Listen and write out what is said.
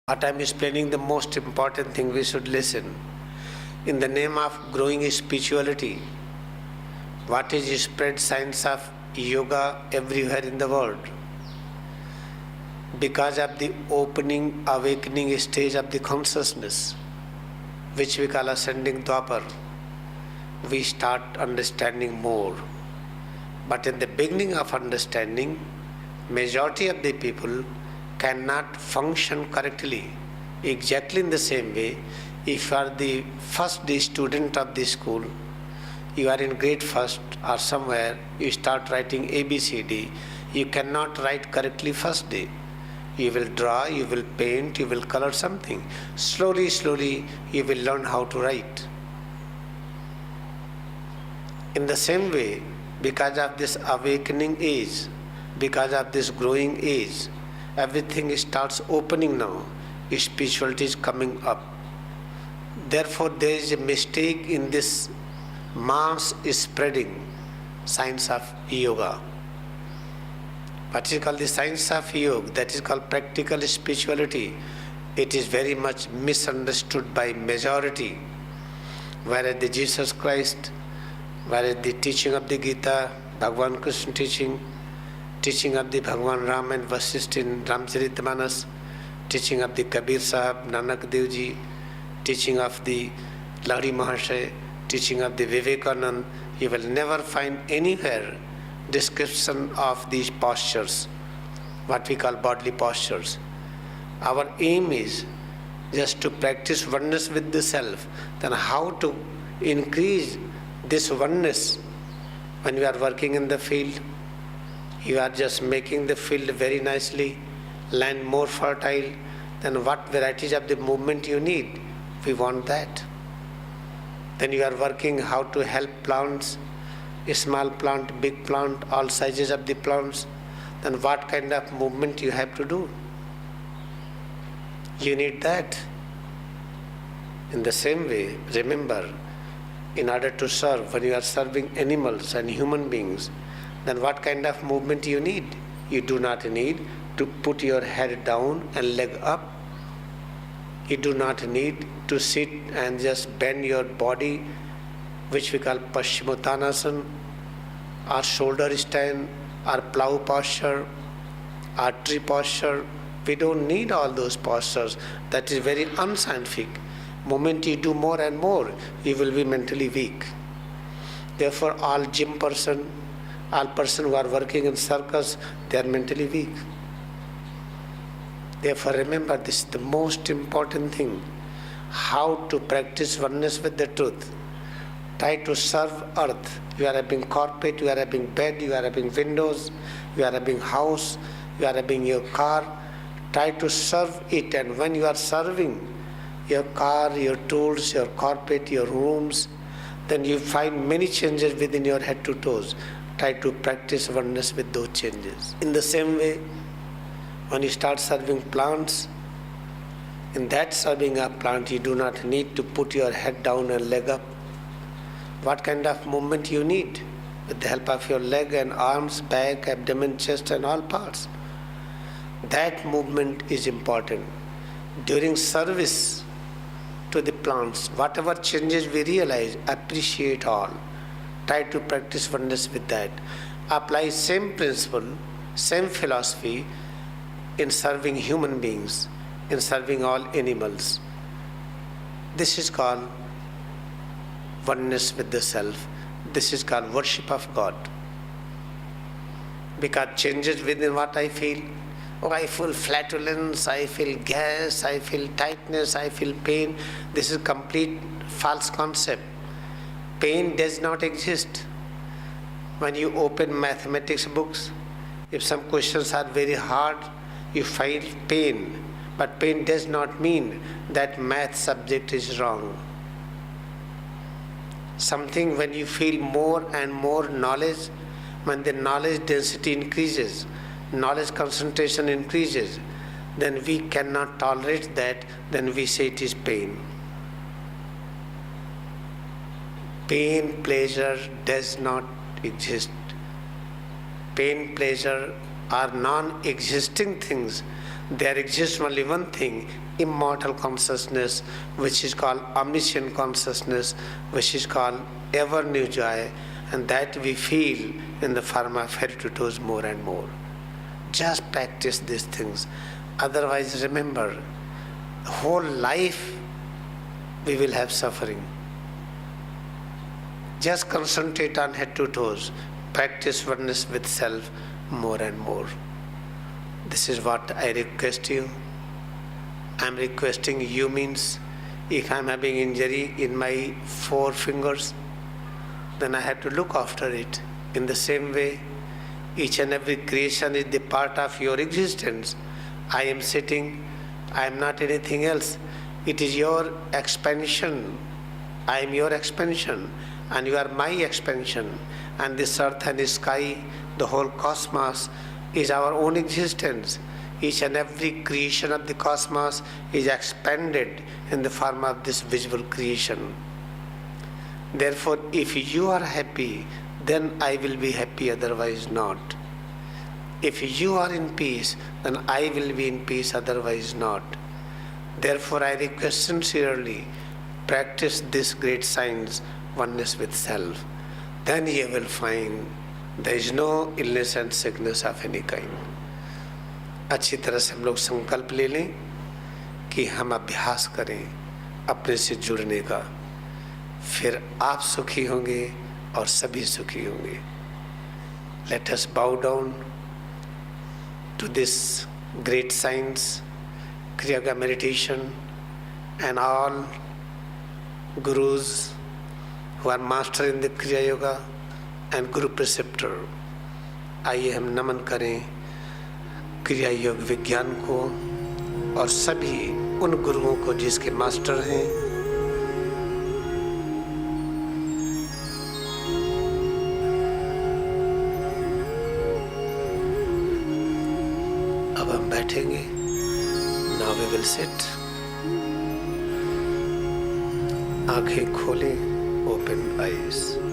What I am explaining, the most important thing we should listen. In the name of growing spirituality, what is spread science of yoga everywhere in the world? Because of the opening, awakening stage of the consciousness, which we call ascending Dwapar, we start understanding more. But in the beginning of understanding, majority of the people cannot function correctly. Exactly in the same way, if you are the first day student of the school, you are in grade first or somewhere, you start writing ABCD, you cannot write correctly first day. You will draw, you will paint, you will color something. Slowly, you will learn how to write. In the same way, because of this awakening age, because of this growing age, everything starts opening now. Spirituality is coming up. Therefore, there is a mistake in this mass spreading science of yoga. What is called the science of yoga, that is called practical spirituality, it is very much misunderstood by majority. Whereas the Jesus Christ, whereas the teaching of the Gita, Bhagavan Krishna teaching of the Bhagavan Ram and Vasishtha in Ramcharitmanas, teaching of the Kabir Sahib, Nanak Dev Ji, teaching of the Lahiri Mahasaya, teaching of the Vivekanand, you will never find anywhere description of these postures, what we call bodily postures. Our aim is just to practice oneness with the self. Then how to increase this oneness? When we are working in the field, you are just making the field very nicely, land more fertile, then what varieties of the movement you need? We want that. Then you are working how to help plants, a small plant, big plant, all sizes of the plants, then what kind of movement you have to do? You need that. In the same way, remember, in order to serve, when you are serving animals and human beings, then what kind of movement you need? You do not need to put your head down and leg up. You do not need to sit and just bend your body, which we call Paschimottanasana, or shoulder stand, or plow posture, or tree posture. We don't need all those postures. That is very unscientific. Moment you do more and more, you will be mentally weak. Therefore, all gym person, all person who are working in circus, they are mentally weak. Therefore, remember, this is the most important thing. How to practice oneness with the truth. Try to serve earth. You are having carpet, you are having bed, you are having windows, you are having house, you are having your car. Try to serve it, and when you are serving your car, your tools, your carpet, your rooms, then you find many changes within your head to toes. Try to practice oneness with those changes. In the same way, when you start serving plants, in that serving a plant, you do not need to put your head down and leg up. What kind of movement you need? With the help of your leg and arms, back, abdomen, chest and all parts. That movement is important. During service to the plants, whatever changes we realize, appreciate all. Try to practice oneness with that. Apply same principle, same philosophy in serving human beings, in serving all animals. This is called oneness with the self. This is called worship of God. Because changes within what I feel. Oh, I feel flatulence, I feel gas, I feel tightness, I feel pain. This is complete false concept. Pain does not exist. When you open mathematics books, if some questions are very hard, you find pain. But pain does not mean that math subject is wrong. Something when you feel more and more knowledge, when the knowledge density increases, knowledge concentration increases, then we cannot tolerate that, then we say it is pain. Pain, pleasure does not exist. Pain, pleasure are non-existing things. There exists only one thing, immortal consciousness, which is called omniscient consciousness, which is called ever new joy, and that we feel in the form of heritage more and more. Just practice these things. Otherwise, remember, the whole life we will have suffering. Just concentrate on head to toes. Practice oneness with self more and more. This is what I request you. I am requesting you means if I am having injury in my 4 fingers, then I have to look after it. In the same way, each and every creation is the part of your existence. I am sitting, I am not anything else. It is your expansion. I am your expansion, and you are my expansion. And this earth and the sky, the whole cosmos, is our own existence. Each and every creation of the cosmos is expanded in the form of this visible creation. Therefore, if you are happy, then I will be happy, otherwise not. If you are in peace, then I will be in peace, otherwise not. Therefore, I request sincerely, practice this great science, oneness with self. Then you will find there is no illness and sickness of any kind. अच्छी तरह से हम लोग संकल्प ले लें कि हम अभ्यास करें अपने से जुड़ने का, फिर आप सुखी होंगे और सभी सुखी होंगे. Let us bow down to this great science, Kriya Yoga meditation, and all gurus who are master in the Kriya Yoga and Guru Preceptor. आइए हम नमन करें क्रिया योग विज्ञान को और सभी उन गुरुओं को जिसके मास्टर हैं. अब हम बैठेंगे. Now we will sit. आंखें खोलें, open eyes.